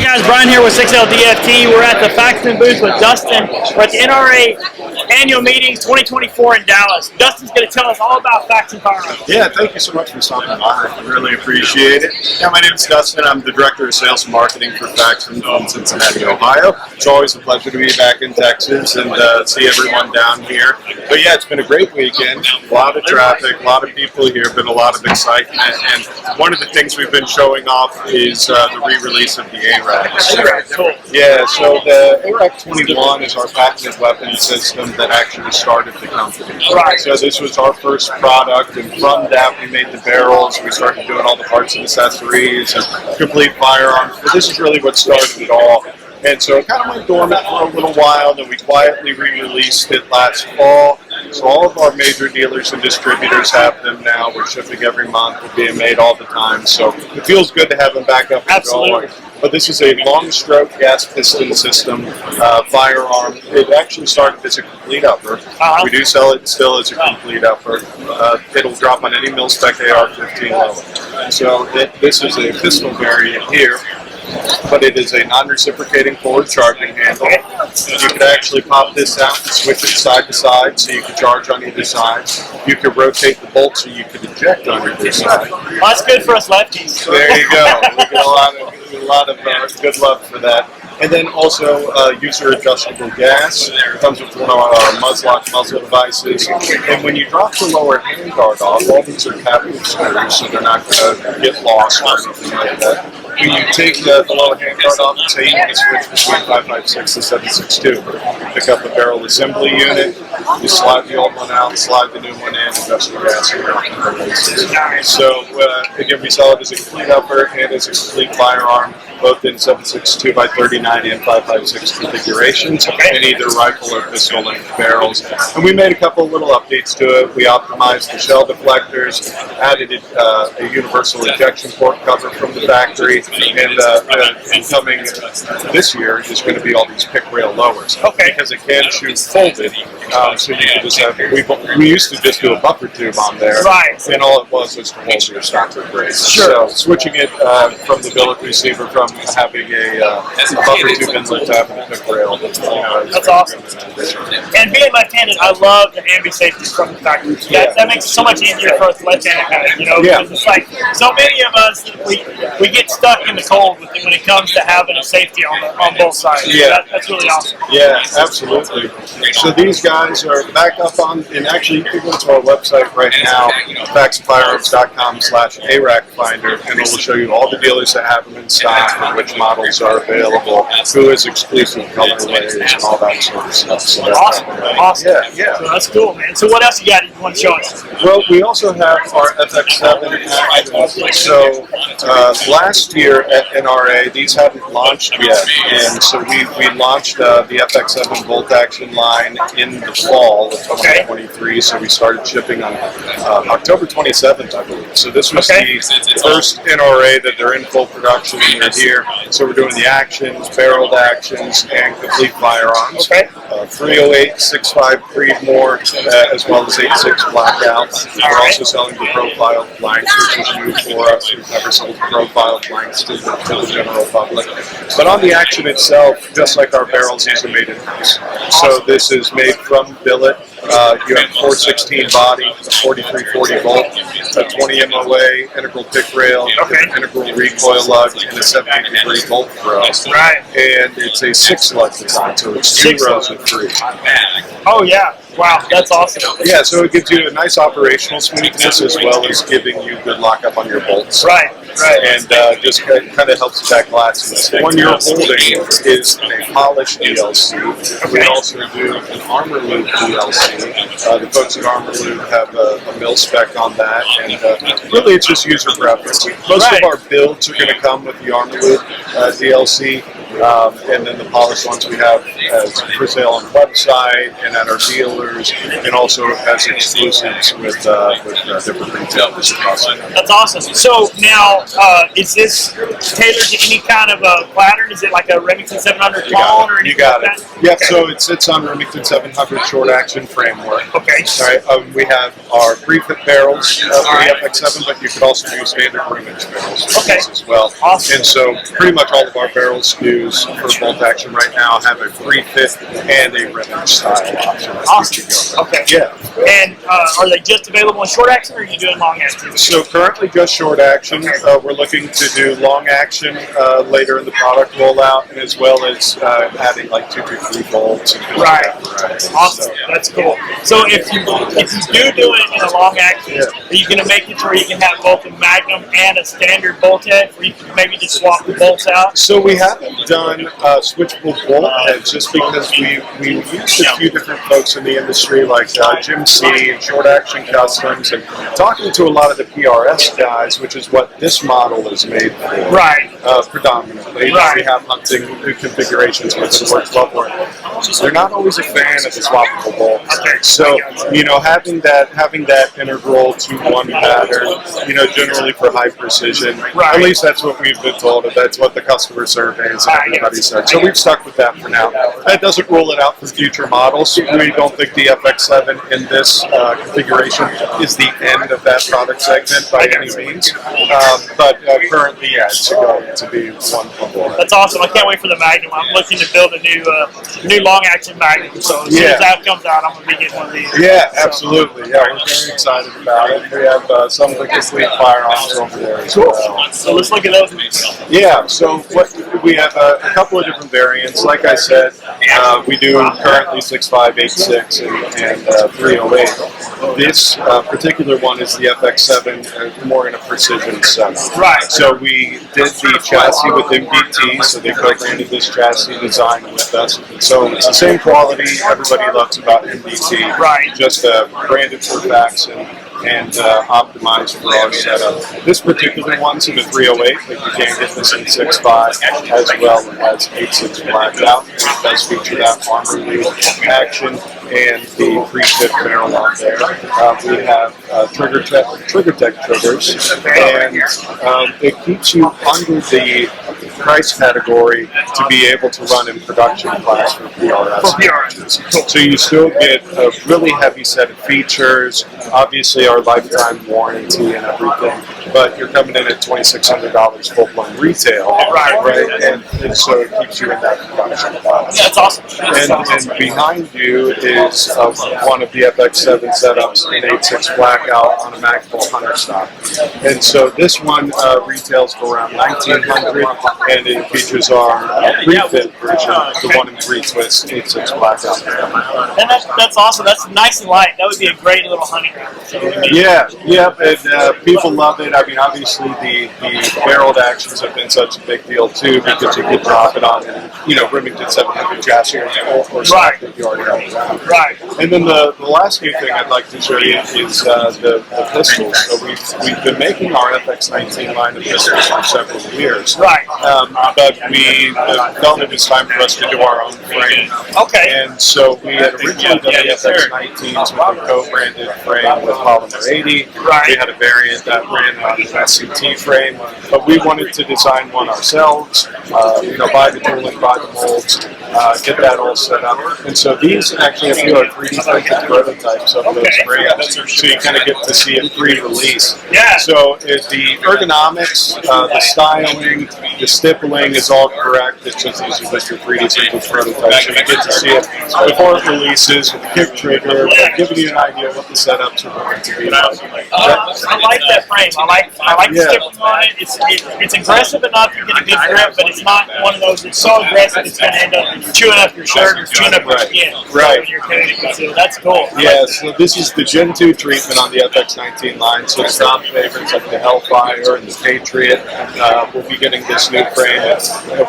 guys, Brian here with 6LDFT. We're at the Faxon booth with Dustin. We're at the NRA annual meeting 2024 in Dallas. Dustin's going to tell us all about Faxon Firearms. Yeah, thank you so much for stopping by. I really appreciate it. Yeah, my name is Dustin. I'm the Director of Sales and Marketing for Faxon in Cincinnati, Ohio. It's always a pleasure to be back in Texas and see everyone down here. But yeah, it's been a great weekend. A lot of traffic, a lot of people here, been a lot of excitement. And one of the things we've been showing off is the re-release of the NRAAM. Yeah, so the NRAAM 21 is our patented weapon system that actually started the company. Right. So this was our first product, and from that we made the barrels. We started doing all the parts and accessories and complete firearms. But this is really what started it all. And so it kind of went dormant for a little while, then we quietly re-released it last fall. So all of our major dealers and distributors have them now. We're shipping every month. They're being made all the time. So it feels good to have them back up and going. But this is a long stroke gas piston system firearm. It actually started as a complete upper. We do sell it still as a complete upper. It'll drop on any mil-spec AR-15 level. So this is a pistol variant here. But it is a non-reciprocating forward charging handle. You can actually pop this out and switch it side to side, so you can charge on either side. You can rotate the bolt so you can eject on either side. Well, that's good for us lefties. There you go. We get a lot of good love for that. And then also user adjustable gas. It comes with one of our MazTech muzzle devices. And when you drop the lower handguard off, all these are captive screws, so they're not going to get lost or anything like that. When you take the lower handguard off, say you want to switch between 5.56 and 7.62, pick up the barrel assembly unit, you slide the old one out, slide the new one in, adjust the gas here. So again, we sell it as a complete upper and as a complete firearm, both in 7.62 by 39 and 5.56 configurations, in either rifle or pistol length barrels. And we made a couple of little updates to it. We optimized the shell deflectors, added a universal ejection port cover from the factory, and coming this year is going to be all these pick rail lowers. Because it can shoot folded, so you can just have, we used to just do a buffer tube on there, and all it was to hold your stock with brace. So switching it from the billet receiver from having a buffer tube inlet to having a pick rail. That's awesome. And being left-handed, I love the ambi safety from the factory. That makes it so much easier for us left-handed guys, because it's like so many of us, we get stuck in the cold when it comes to having a safety on both sides. That's really awesome. Yeah, absolutely. So these guys are back up on, and actually you can go to our website right now, faxonfirearms.com/ARAC finder, and it will show you all the dealers that have them in stock and which models are available, who is exclusive colorways, and all that sort of stuff. So awesome. Yeah. So that's cool, man. So what else you got you want to show us? Well, we also have our FX7 actions. So last year at NRA, these hadn't launched yet, and so we launched the FX7 bolt action line in the fall of 2023. So we started shipping on October 27th, I believe. So this was the first NRA that they're in full production. They're here. So we're doing the actions, barreled actions, and complete firearms. 308, 6.5 Creedmoor, as well as 8.6 Blackouts. We're also selling the profile blanks, which is new for us. We've never sold profile blanks to the general public. But on the action itself, just like our barrels, these are made in-house. So this is made from billet. You have a 416 body, a 4340 bolt, a 20 MOA, integral pick rail, integral recoil lug, and a 70-degree bolt throw. And it's a 6-lug design, so it's 2 rows of 3. Oh yeah. Wow, that's awesome. Yeah, so it gives you a nice operational smoothness as well as giving you good lockup on your bolts. And just kind of helps with that glass. The one you're holding is a polished DLC. We also do an Armor Loop DLC. The folks at Armor Loop have a mil-spec on that, and really it's just user preference. Most of our builds are going to come with the Armor Loop DLC. And then the polished ones we have for sale on the website and at our dealers, and also as exclusives with different retailers across the country. That's awesome. So now, is this tailored to any kind of a pattern? Is it like a Remington 700 cone or anything You got like it. that? Yeah, so it sits on Remington 700 short action framework. Okay. All right, we have our pre-fit barrels for the FX7, but you could also use standard Remington barrels for these as well. Awesome. And so pretty much all of our barrel SKUs for bolt action right now have a pre-fit and a Remington style option. Awesome. Okay. Yeah. And are they just available in short action, or are you doing long action? So currently just short action. We're looking to do long action later in the product rollout, and as well as adding like 223 bolts. And Right. Awesome. So, That's cool. So if you do it in a long action, are you going to make it where you can have both a Magnum and a standard bolt head, or you can maybe just swap the bolts out? So we haven't done switchable bolt heads just because we used a few different folks in the industry like Jim C and Short Action Customs, and talking to a lot of the PRS guys, which is what this model is made for. Right. Predominantly. Right. We have hunting configurations with it works well for it. They're not always a fan of the swappable bolts. Okay. So, having that integral to one pattern, generally for high precision, at least that's what we've been told, and that's what the customer surveys and everybody said. So we've stuck with that for now. That doesn't rule it out for future models. We don't think the FX7 in this configuration is the end of that product segment by any means. But currently, it's going to be one more. That's awesome. I can't wait for the Magnum. I'm looking to build a new long action Magnum. So as soon as that comes out, I'm going to be getting one of these. Yeah, absolutely. Yeah, we're very excited about it. We have some of the complete firearms over there as well. So let's look at those. Yeah, so we have a couple of different variants. Like I said, we do currently 6586 and 308. This particular one is the FX7, more in a precision setup. Right. So we did the chassis with MDT, so they co-branded this chassis design with us. So it's the same quality everybody loves about MDT. Right. Just branded for Faxon and optimized for our setup. This particular one's in a 308, but you can get this in 6.5 as well as 8.6 blacked out. It does feature that armor lead action and the pre-fit barrel on there. We have Trigger Tech triggers, and it keeps you under the price category to be able to run in production class for PRS. So you still get a really heavy set of features, obviously our lifetime warranty and everything, but you're coming in at $2,600 full-blown retail, right? And so it keeps you in that production class. That's awesome. And behind you is one of the FX7 setups in 8.6 blackout on a Magnum Hunter stock. And so this one retails for around $1,900, and it features our pre-fit version, the 1 in 3 twist 8.6 blackout. And that's awesome. That's nice and light. That would be a great little hunting rifle. So and people love it. I mean, obviously the barreled actions have been such a big deal too, because you could drop it on, Remington 700 chassis or stock that you already have around. Right. And then the last new thing I'd like to show you is the pistols. So we've been making our FX19 line of pistols for several years. Right. But we felt it was time for us to do our own frame. Okay. And so we had originally done the FX19s with a co-branded frame with Polymer 80. Right. We had a variant that ran on an SCT frame, but we wanted to design one ourselves, buy the tooling, buy the molds, get that all set up. And so these actually have 3D printed prototypes of those frames, so you kind of get to see it pre-release. Yeah. So the ergonomics, the styling, the stippling is all correct. It's just these are just your 3D printed prototypes, so you get to see it before it releases with the kick trigger, giving you an idea of what the setups are going to be like. I like that frame. I like the stippling on it. It's aggressive enough to get a good grip, but it's not one of those that's so aggressive it's going to end up chewing up your shirt or chewing up your skin. Right. When you're carrying it concealed. That's cool. Yeah, so this is the Gen 2 treatment on the FX19 line. So the top favorites like the Hellfire and the Patriot will be getting this new frame.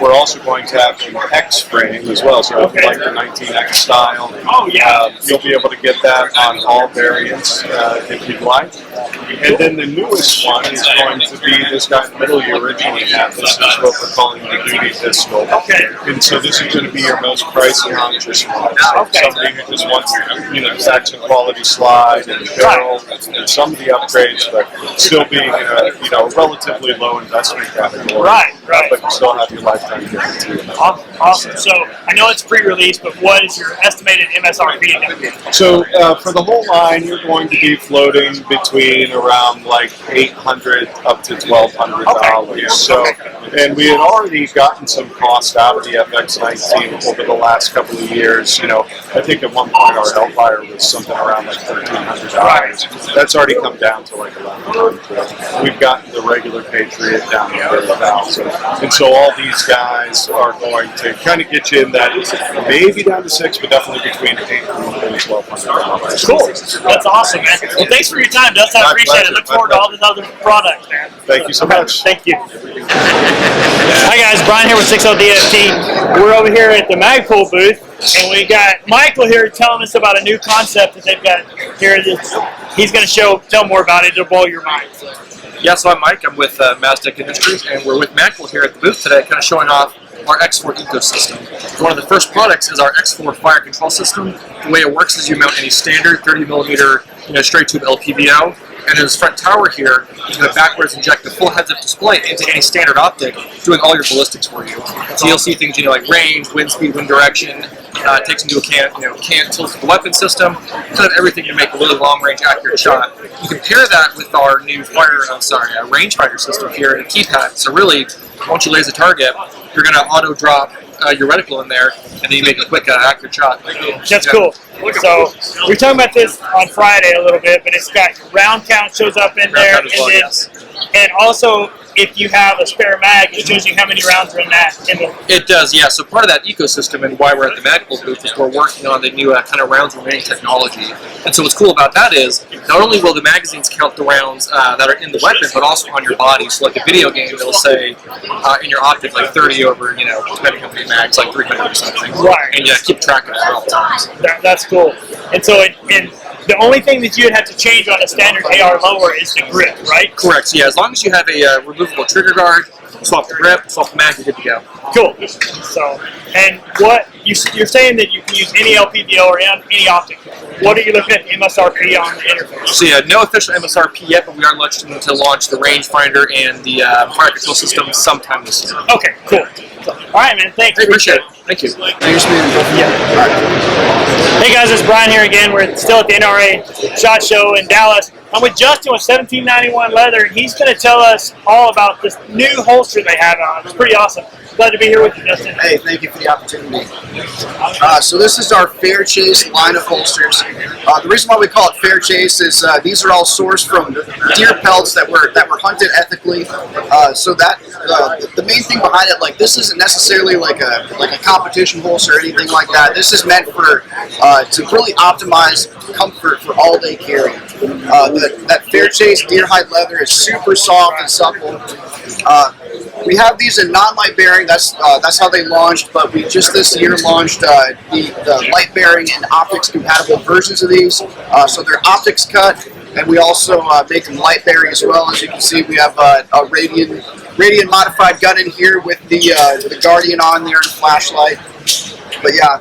We're also going to have an X frame as well. So if you like the 19X style, oh yeah, you'll be able to get that on all variants if you'd like. And then the newest one is going to be this guy in the middle you originally had. This is what we're calling the duty pistol. Okay. And so this is going to be your most pricey conscious one. So somebody who just wants, Faxon quality slide and barrel and some of the upgrades, but still being in a relatively low investment category. Right. But you still have your lifetime guarantee. Awesome. So I know it's pre-release, but what is your estimated MSRP? So for the whole line, you're going to be floating between around like $800 up to $1,200. Okay. So, and we had already gotten some cost out of the FX19 over the last couple of years. I think at one point our Hellfire was something around like $1,300. That's already come down to like $1,100. We've gotten the regular Patriot down to $1,000. And so all these guys are going to kind of get you in that maybe down to $600, but definitely between $800 and $1,200. Cool. That's awesome, man. Well, thanks for your time, Dustin. I appreciate it. Look forward to all these other products, man. Thank you so much. Thank you. Hi guys, Brian here with 60DFT. We're over here at the Magpul booth, and we got Michael here telling us about a new concept that they've got here. He's going to tell more about it. It'll blow your mind. Yeah, so I'm Mike. I'm with MazTech Industries, and we're with Magpul here at the booth today, kind of showing off our X4 ecosystem. One of the first products is our X4 fire control system. The way it works is you mount any standard 30mm straight tube LPVO, and in this front tower here, you can backwards inject the full heads-up display into any standard optic, doing all your ballistics for you. So you'll see things like range, wind speed, wind direction. It takes into account tilt of the weapon system, kind of everything to make a really long-range accurate shot. You can pair that with our new rangefinder system here in a keypad. So really, once you laser target, you're going to auto drop your reticle in there, and then you make a quick, accurate shot. That's cool. So we were talking about this on Friday a little bit, but it's got round count shows up in there, and also if you have a spare mag, it shows you how many rounds are in that. It does, yeah. So part of that ecosystem and why we're at the Magpul booth is we're working on the new kind of rounds remaining technology. And so what's cool about that is not only will the magazines count the rounds that are in the weapon, but also on your body. So like a video game, it'll say in your optic like 30 over, depending on how many mags, like 300 or something. Right. And keep track of that at all times. That's cool. And so the only thing that you'd have to change on a standard AR lower is the grip, right? Correct. So yeah, as long as you have a removable trigger guard, swap the grip, swap the mag, you're good to go. Cool. So, and what you're saying that you can use any LPVO or any optic. What are you looking at the MSRP on the interface? So yeah, no official MSRP yet, but we are looking to launch the rangefinder and the fire control system sometime this year. Okay, cool. All right, man. Thanks. I appreciate it. Thank you. Hey guys, it's Brian here again. We're still at the NRA SHOT Show in Dallas. I'm with Justin with 1791 Leather, and he's going to tell us all about this new holster they have on. It's pretty awesome. Glad to be here with you, Justin. Hey, thank you for the opportunity. So this is our Fair Chase line of holsters. The reason why we call it Fair Chase is these are all sourced from deer pelts that were hunted ethically. So that the main thing behind it, like this isn't necessarily like a competition holster or anything like that. This is meant for to really optimize comfort for all-day carry. That Fair Chase deer hide leather is super soft and supple. We have these in non-light bearing. That's how they launched. But we just this year launched the light bearing and optics compatible versions of these. So they're optics cut, and we also make them light bearing as well. As you can see, we have a Radian modified gun in here with the Guardian on there and a flashlight. But yeah,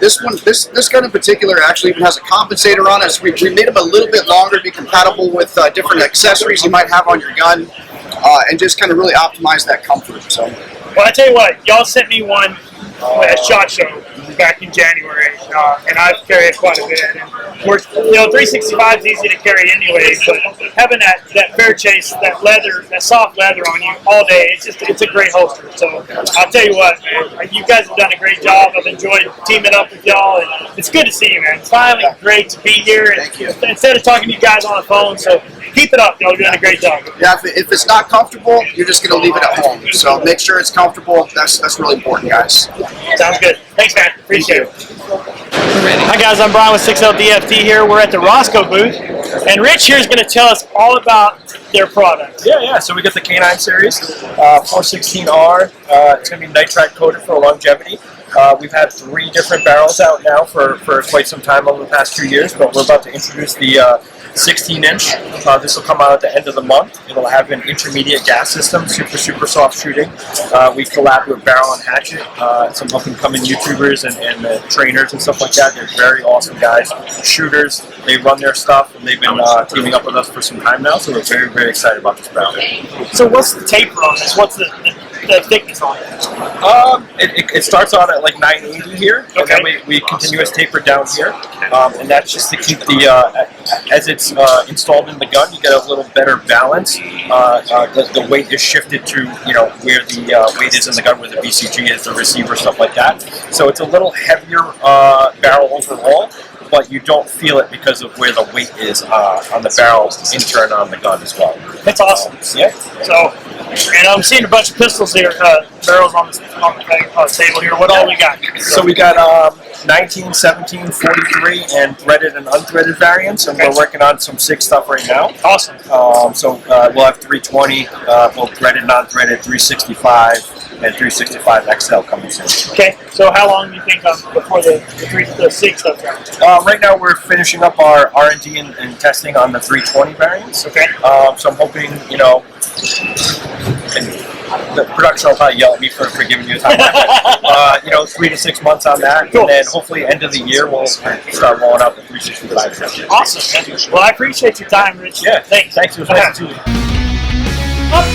this gun in particular actually even has a compensator on it. So we made them a little bit longer to be compatible with different accessories you might have on your gun, and just kind of really optimize that comfort. So, well, I tell you what, y'all sent me one at SHOT Show back in January, and I've carried it quite a bit. And we're, 365 is easy to carry anyway, but having that Fair Chase, that soft leather on you all day, it's a great holster. So I'll tell you what, man, you guys have done a great job. I've enjoyed teaming up with y'all, and it's good to see you, man. It's finally great to be here. Thank you. Instead of talking to you guys on the phone, so keep it up. Y'all doing a great job. Yeah, if it's not comfortable, you're just going to leave it at home. So make sure it's comfortable. That's really important, guys. Sounds good. Thanks, man. Appreciate it. Hi, guys. I'm Brian with 60DFT here. We're at the Rosco booth, and Rich here is going to tell us all about their product. Yeah. So we got the K9 series, 416R. It's going to be nitride coated for longevity. We've had 3 different barrels out now for quite some time over the past 2 years, but we're about to introduce the 16-inch. This will come out at the end of the month. It'll have an intermediate gas system, super soft shooting. We collab with Barrel and Hatchet, some up-and-coming YouTubers and trainers and stuff like that. They're very awesome guys, shooters. They run their stuff, and they've been teaming up with us for some time now, so we're very excited about this barrel. So what's the taper on this? What's the thickness on it? It starts on at like 980 here, and then we continuous taper down here, and that's just to keep the, as it's installed in the gun, you get a little better balance. The weight is shifted to, where the weight is in the gun, where the BCG is, the receiver, stuff like that. So it's a little heavier barrel overall, but you don't feel it because of where the weight is on the barrel in turn on the gun as well. That's awesome. Yeah. So, and I'm seeing a bunch of pistols here, barrels on the table here. What all we got? So we got 19, 17, 43, and threaded and unthreaded variants, and we're working on some SIG stuff right now. Awesome. So we'll have 320, both threaded, non-threaded, 365, and 365 XL coming soon. Okay. So how long do you think before the SIG stuff comes? Right now we're finishing up our R&D and testing on the 320 variants. Okay. So I'm hoping, and the production will probably yell at me for giving you a time. 3 to 6 months on that, Cool. and then hopefully end of the year we'll start rolling out the 365. Awesome. Well, I appreciate your time, Rich. Yeah. Thanks. Thanks. It was nice to see you. Up.